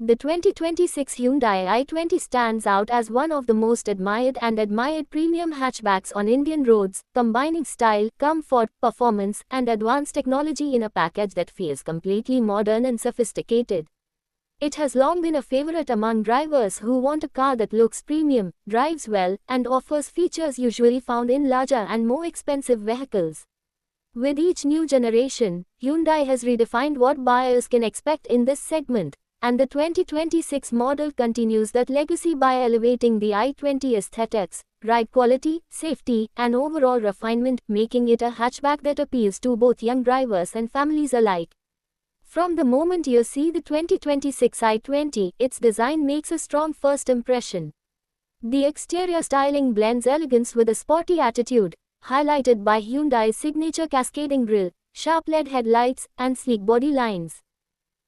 The 2026 Hyundai i20 stands out as one of the most admired premium hatchbacks on Indian roads, combining style, comfort, performance, and advanced technology in a package that feels completely modern and sophisticated. It has long been a favorite among drivers who want a car that looks premium, drives well, and offers features usually found in larger and more expensive vehicles. With each new generation, Hyundai has redefined what buyers can expect in this segment. And the 2026 model continues that legacy by elevating the i20 aesthetics, ride quality, safety, and overall refinement, making it a hatchback that appeals to both young drivers and families alike. From the moment you see the 2026 i20, its design makes a strong first impression. The exterior styling blends elegance with a sporty attitude, highlighted by Hyundai's signature cascading grille, sharp LED headlights, and sleek body lines.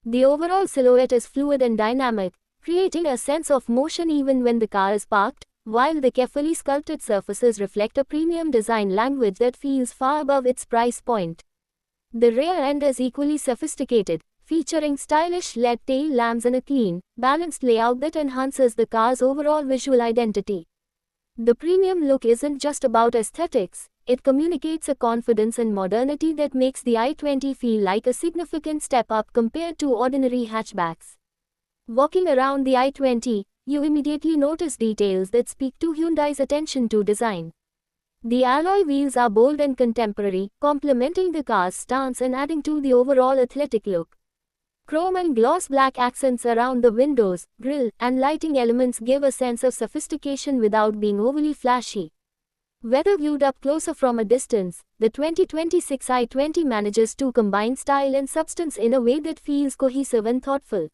The overall silhouette is fluid and dynamic, creating a sense of motion even when the car is parked, while the carefully sculpted surfaces reflect a premium design language that feels far above its price point. The rear end is equally sophisticated, featuring stylish LED tail lamps and a clean, balanced layout that enhances the car's overall visual identity. The premium look isn't just about aesthetics. It communicates a confidence and modernity that makes the i20 feel like a significant step up compared to ordinary hatchbacks. Walking around the i20, you immediately notice details that speak to Hyundai's attention to design. The alloy wheels are bold and contemporary, complementing the car's stance and adding to the overall athletic look. Chrome and gloss black accents around the windows, grille, and lighting elements give a sense of sophistication without being overly flashy. Whether viewed up closer from a distance, the 2026 i20 manages to combine style and substance in a way that feels cohesive and thoughtful.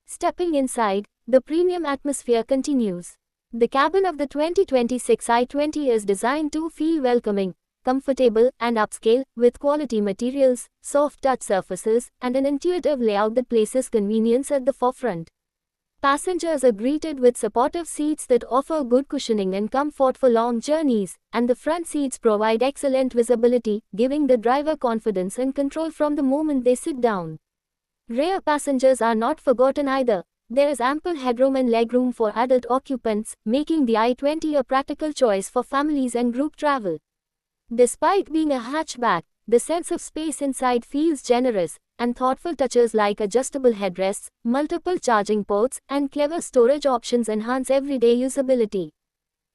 Stepping inside, the premium atmosphere continues. The cabin of the 2026 i20 is designed to feel welcoming, comfortable, and upscale, with quality materials, soft touch surfaces, and an intuitive layout that places convenience at the forefront. Passengers are greeted with supportive seats that offer good cushioning and comfort for long journeys, and the front seats provide excellent visibility, giving the driver confidence and control from the moment they sit down. Rear passengers are not forgotten either. There is ample headroom and legroom for adult occupants, making the i20 a practical choice for families and group travel. Despite being a hatchback, the sense of space inside feels generous, and thoughtful touches like adjustable headrests, multiple charging ports, and clever storage options enhance everyday usability.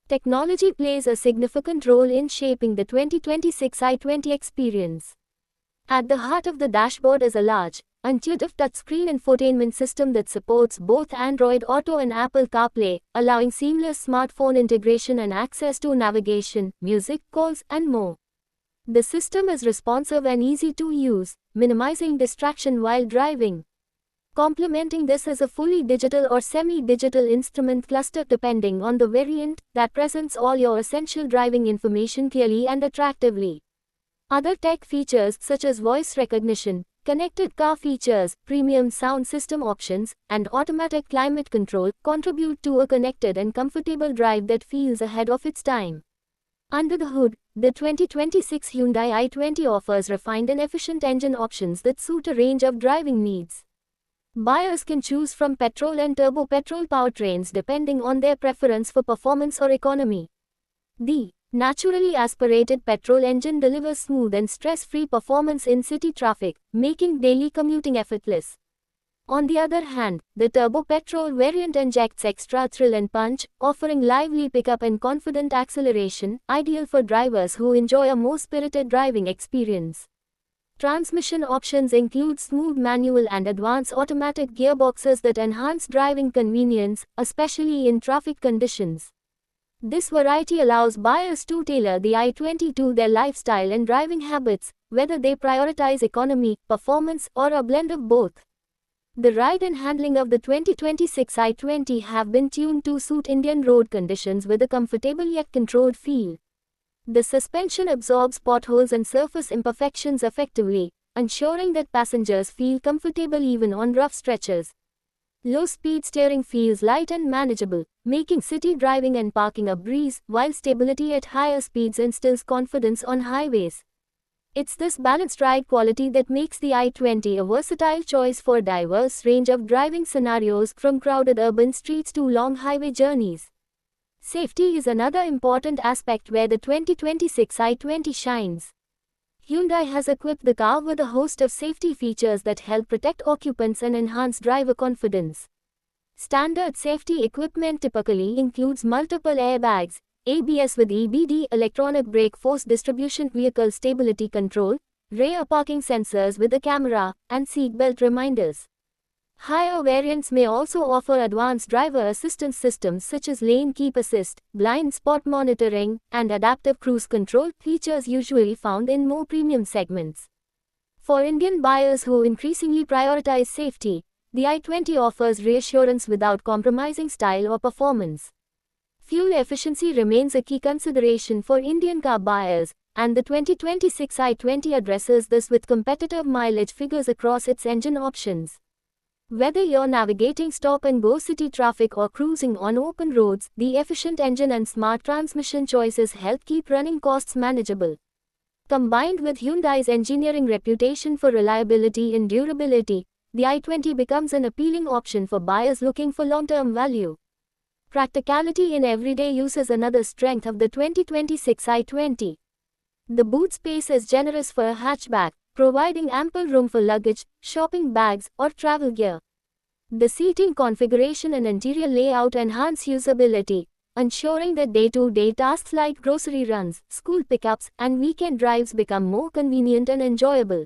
Technology plays a significant role in shaping the 2026 i20 experience. At the heart of the dashboard is a large, intuitive touchscreen infotainment system that supports both Android Auto and Apple CarPlay, allowing seamless smartphone integration and access to navigation, music, calls, and more. The system is responsive and easy to use, minimizing distraction while driving. Complementing this is a fully digital or semi-digital instrument cluster depending on the variant that presents all your essential driving information clearly and attractively. Other tech features such as voice recognition, connected car features, premium sound system options, and automatic climate control contribute to a connected and comfortable drive that feels ahead of its time. Under the hood, the 2026 Hyundai i20 offers refined and efficient engine options that suit a range of driving needs. Buyers can choose from petrol and turbo petrol powertrains depending on their preference for performance or economy. The naturally aspirated petrol engine delivers smooth and stress-free performance in city traffic, making daily commuting effortless. On the other hand, the turbo petrol variant injects extra thrill and punch, offering lively pickup and confident acceleration, ideal for drivers who enjoy a more spirited driving experience. Transmission options include smooth manual and advanced automatic gearboxes that enhance driving convenience, especially in traffic conditions. This variety allows buyers to tailor the i20 to their lifestyle and driving habits, whether they prioritize economy, performance, or a blend of both. The ride and handling of the 2026 i20 have been tuned to suit Indian road conditions with a comfortable yet controlled feel. The suspension absorbs potholes and surface imperfections effectively, ensuring that passengers feel comfortable even on rough stretches. Low-speed steering feels light and manageable, making city driving and parking a breeze, while stability at higher speeds instills confidence on highways. It's this balanced ride quality that makes the i20 a versatile choice for a diverse range of driving scenarios, from crowded urban streets to long highway journeys. Safety is another important aspect where the 2026 i20 shines. Hyundai has equipped the car with a host of safety features that help protect occupants and enhance driver confidence. Standard safety equipment typically includes multiple airbags, ABS with EBD, electronic brake force distribution, vehicle stability control, rear parking sensors with a camera, and seatbelt reminders. Higher variants may also offer advanced driver assistance systems such as lane keep assist, blind spot monitoring, and adaptive cruise control, features usually found in more premium segments. For Indian buyers who increasingly prioritize safety, the i20 offers reassurance without compromising style or performance. Fuel efficiency remains a key consideration for Indian car buyers, and the 2026 i20 addresses this with competitive mileage figures across its engine options. Whether you're navigating stop-and-go city traffic or cruising on open roads, the efficient engine and smart transmission choices help keep running costs manageable. Combined with Hyundai's engineering reputation for reliability and durability, the i20 becomes an appealing option for buyers looking for long-term value. Practicality in everyday use is another strength of the 2026 i20. The boot space is generous for a hatchback, providing ample room for luggage, shopping bags, or travel gear. The seating configuration and interior layout enhance usability, ensuring that day-to-day tasks like grocery runs, school pickups, and weekend drives become more convenient and enjoyable.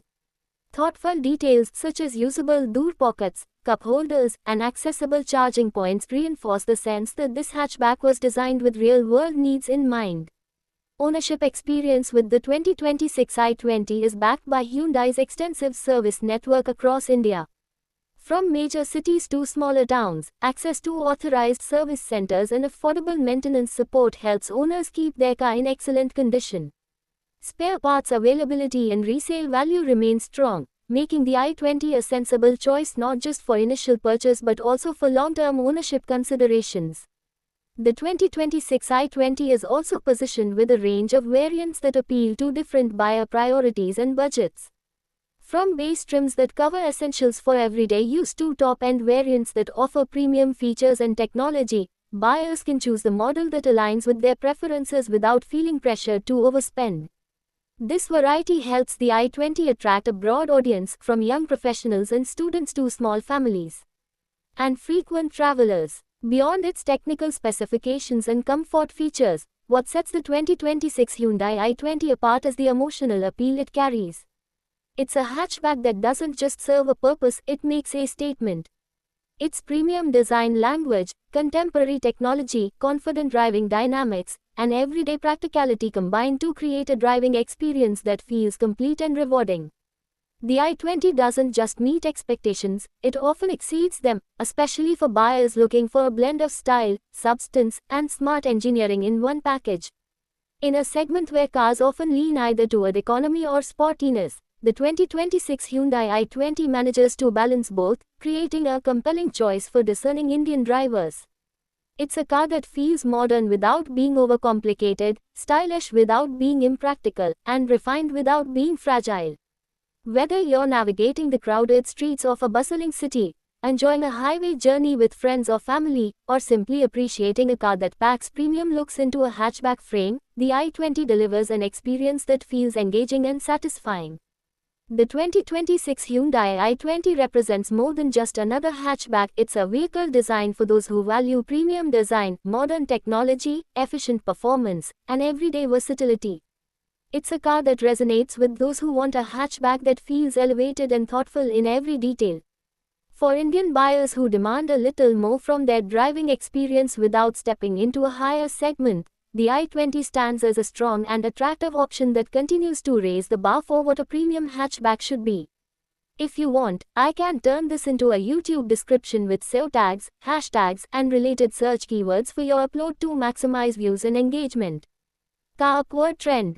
Thoughtful details such as usable door pockets, cup holders, and accessible charging points reinforce the sense that this hatchback was designed with real-world needs in mind. Ownership experience with the 2026 i20 is backed by Hyundai's extensive service network across India. From major cities to smaller towns, access to authorized service centers and affordable maintenance support helps owners keep their car in excellent condition. Spare parts availability and resale value remain strong, making the i20 a sensible choice not just for initial purchase but also for long-term ownership considerations. The 2026 i20 is also positioned with a range of variants that appeal to different buyer priorities and budgets. From base trims that cover essentials for everyday use to top-end variants that offer premium features and technology, buyers can choose the model that aligns with their preferences without feeling pressured to overspend. This variety helps the i20 attract a broad audience, from young professionals and students to small families and frequent travelers. Beyond its technical specifications and comfort features, what sets the 2026 Hyundai i20 apart is the emotional appeal it carries. It's a hatchback that doesn't just serve a purpose, it makes a statement. Its premium design language, contemporary technology, confident driving dynamics, and everyday practicality combine to create a driving experience that feels complete and rewarding. The i20 doesn't just meet expectations, it often exceeds them, especially for buyers looking for a blend of style, substance, and smart engineering in one package. In a segment where cars often lean either toward economy or sportiness, the 2026 Hyundai i20 manages to balance both, creating a compelling choice for discerning Indian drivers. It's a car that feels modern without being overcomplicated, stylish without being impractical, and refined without being fragile. Whether you're navigating the crowded streets of a bustling city, enjoying a highway journey with friends or family, or simply appreciating a car that packs premium looks into a hatchback frame, the i20 delivers an experience that feels engaging and satisfying. The 2026 Hyundai i20 represents more than just another hatchback, it's a vehicle designed for those who value premium design, modern technology, efficient performance, and everyday versatility. It's a car that resonates with those who want a hatchback that feels elevated and thoughtful in every detail. For Indian buyers who demand a little more from their driving experience without stepping into a higher segment, the i20 stands as a strong and attractive option that continues to raise the bar for what a premium hatchback should be. If you want, I can turn this into a YouTube description with SEO tags, hashtags, and related search keywords for your upload to maximize views and engagement. Car upward trend.